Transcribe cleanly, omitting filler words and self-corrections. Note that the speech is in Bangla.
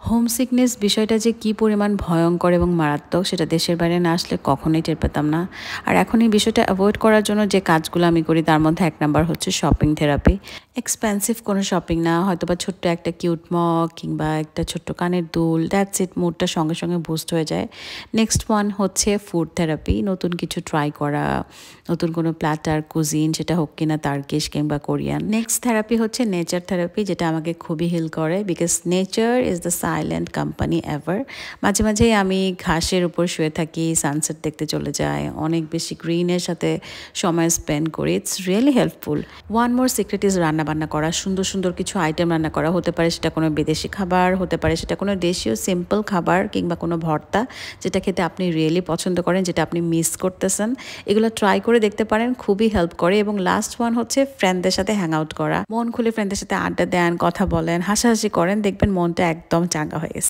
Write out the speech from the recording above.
হোম সিকনেস বিষয়টা যে কী পরিমাণ ভয়ঙ্কর এবং মারাত্মক সেটা দেশের বাইরে না আসলে কখনোই টের পেতাম না। আর এখন এই বিষয়টা অ্যাভয়েড করার জন্য যে কাজগুলো আমি করি তার মধ্যে ১ নাম্বার হচ্ছে শপিং থেরাপি। এক্সপেন্সিভ কোনো শপিং না, হয়তোবা ছোট্ট একটা কিউট মগ কিংবা একটা ছোট্ট কানের দুল, দ্যাটস ইট, মুডটা সঙ্গে সঙ্গে বুস্ট হয়ে যায়। নেক্সট ওয়ান হচ্ছে ফুড থেরাপি, নতুন কিছু ট্রাই করা, নতুন কোনো প্ল্যাটার, কুজিন, সেটা হোক কিনা টার্কিশ কিংবা কোরিয়ান। নেক্সট থেরাপি হচ্ছে নেচার থেরাপি, যেটা আমাকে খুবই হিল করে because nature is the silent company ever. মাঝে মাঝেই আমি ঘাসের উপর শুয়ে থাকি, সানসেট দেখতে চলে যাই, অনেক বেশি গ্রিনের সাথে সময় স্পেন্ড করি। It's really helpful. One more secret is রান্না বান্না করা, সুন্দর সুন্দর কিছু আইটেম রান্না করা। হতে পারে সেটা কোনো বিদেশি খাবার, হতে পারে সেটা কোনো দেশীয় সিম্পল খাবার কিংবা কোনো ভর্তা যেটা খেতে আপনি রিয়েলি পছন্দ করেন, যেটা আপনি মিস করতেছেন। এগুলো ট্রাই করে দেখতে পারেন, খুবই হেল্প করে। এবং লাস্ট ওয়ান হচ্ছে ফ্রেন্ডদের সাথে হ্যাং আউট করা। মন খুলে ফ্রেন্ডদের সাথে আড্ডা দেন, কথা বলেন, হাসাহাসি করেন, দেখবেন মনটা একদম চাঙ্গা হয়ে গেছে।